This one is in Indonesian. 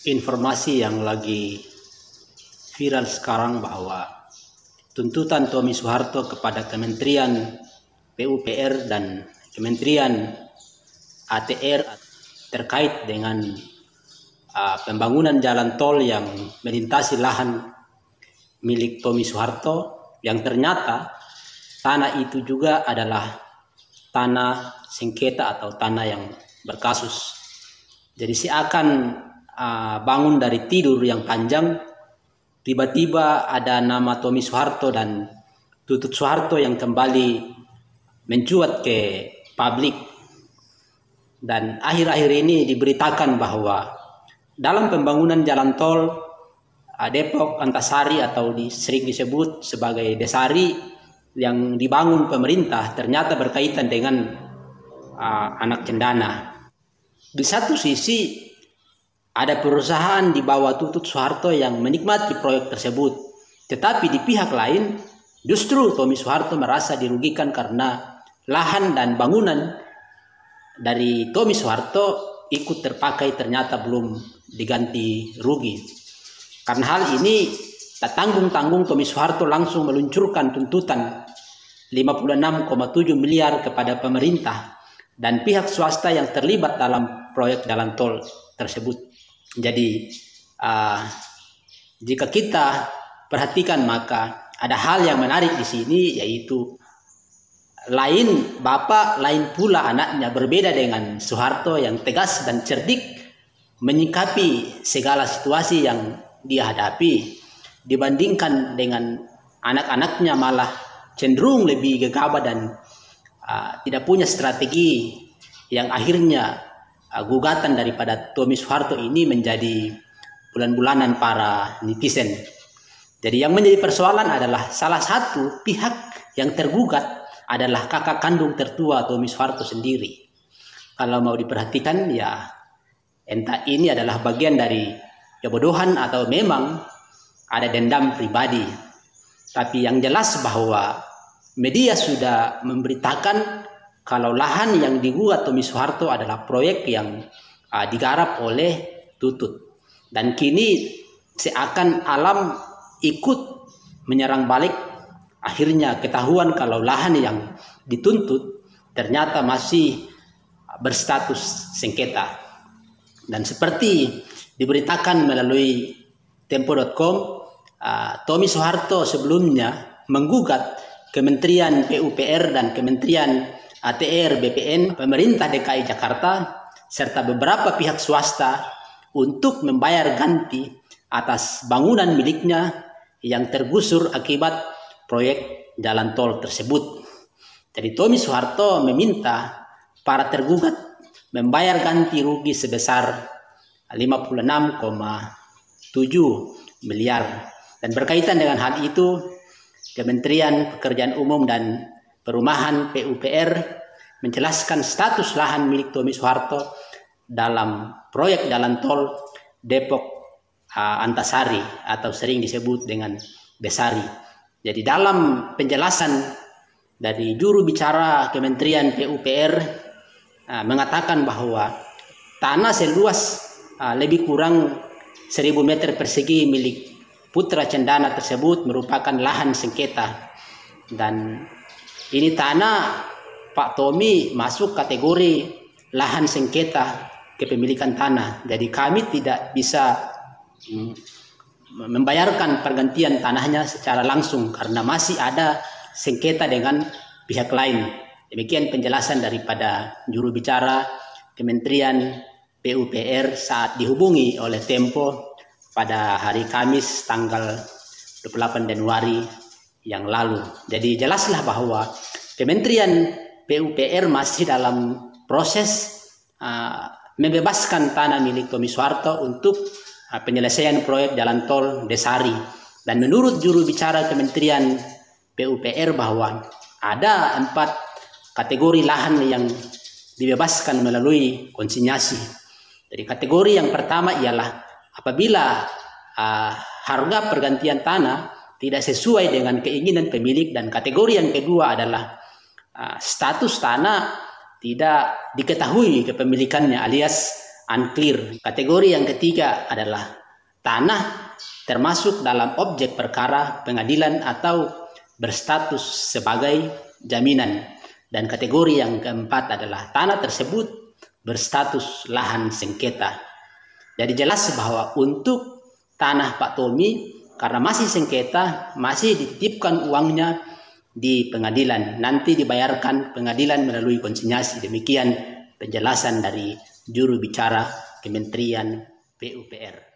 informasi yang lagi viral sekarang bahwa tuntutan Tommy Soeharto kepada Kementerian PUPR dan Kementerian ATR terkait dengan pembangunan jalan tol yang melintasi lahan milik Tommy Soeharto, yang ternyata tanah itu juga adalah tanah sengketa atau tanah yang berkasus. Jadi seakan bangun dari tidur yang panjang, tiba-tiba ada nama Tommy Soeharto dan Tutut Soeharto yang kembali mencuat ke publik. Dan akhir-akhir ini diberitakan bahwa dalam pembangunan jalan tol Depok Antasari atau sering disebut sebagai Desari yang dibangun pemerintah ternyata berkaitan dengan anak cendana. Di satu sisi ada perusahaan di bawah Tutut Soeharto yang menikmati proyek tersebut, tetapi di pihak lain justru Tommy Soeharto merasa dirugikan karena lahan dan bangunan dari Tommy Soeharto ikut terpakai ternyata belum diganti rugi. Karena hal ini tak tanggung-tanggung Tommy Soeharto langsung meluncurkan tuntutan 56,7 miliar kepada pemerintah dan pihak swasta yang terlibat dalam proyek jalan tol tersebut. Jadi jika kita perhatikan maka ada hal yang menarik di sini, yaitu lain bapak, lain pula anaknya, berbeda dengan Soeharto yang tegas dan cerdik menyikapi segala situasi yang dia hadapi, dibandingkan dengan anak-anaknya malah cenderung lebih gegabah dan tidak punya strategi, yang akhirnya gugatan daripada Tommy Soeharto ini menjadi bulan-bulanan para netizen. Jadi yang menjadi persoalan adalah salah satu pihak yang tergugat adalah kakak kandung tertua Tommy Soeharto sendiri. Kalau mau diperhatikan ya entah ini adalah bagian dari kebodohan atau memang ada dendam pribadi. Tapi yang jelas bahwa media sudah memberitakan kalau lahan yang digugat Tommy Soeharto adalah proyek yang digarap oleh Tutut. Dan kini seakan alam ikut menyerang balik. Akhirnya ketahuan kalau lahan yang dituntut ternyata masih berstatus sengketa. Dan seperti diberitakan melalui Tempo.com, Tommy Soeharto sebelumnya menggugat Kementerian PUPR dan Kementerian ATR BPN, pemerintah DKI Jakarta, serta beberapa pihak swasta untuk membayar ganti atas bangunan miliknya yang tergusur akibat proyek jalan tol tersebut. Jadi Tommy Soeharto meminta para tergugat membayar ganti rugi sebesar 56,7 miliar. Dan berkaitan dengan hal itu, Kementerian Pekerjaan Umum dan Perumahan PUPR menjelaskan status lahan milik Tommy Soeharto dalam proyek jalan tol Depok Antasari atau sering disebut dengan Desari. Jadi dalam penjelasan dari juru bicara Kementerian PUPR mengatakan bahwa tanah seluas lebih kurang 1.000 meter persegi milik Putra Cendana tersebut merupakan lahan sengketa, dan ini tanah Pak Tommy masuk kategori lahan sengketa kepemilikan tanah. Jadi kami tidak bisa membayarkan pergantian tanahnya secara langsung karena masih ada sengketa dengan pihak lain. Demikian penjelasan daripada juru bicara Kementerian PUPR saat dihubungi oleh Tempo pada hari Kamis tanggal 28 Januari yang lalu. Jadi jelaslah bahwa Kementerian PUPR masih dalam proses membebaskan tanah milik Tommy Soeharto untuk penyelesaian proyek jalan tol Desari. Dan menurut juru bicara Kementerian PUPR bahwa ada 4 kategori lahan yang dibebaskan melalui konsinyasi. Jadi kategori yang pertama ialah apabila harga pergantian tanah tidak sesuai dengan keinginan pemilik, dan kategori yang kedua adalah status tanah tidak diketahui kepemilikannya alias unclear. Kategori yang ketiga adalah tanah termasuk dalam objek perkara pengadilan atau berstatus sebagai jaminan. Dan kategori yang keempat adalah tanah tersebut berstatus lahan sengketa. Jadi jelas bahwa untuk tanah Pak Tommy karena masih sengketa, masih dititipkan uangnya di pengadilan. Nanti dibayarkan pengadilan melalui konsinyasi. Demikian penjelasan dari juru bicara Kementerian PUPR.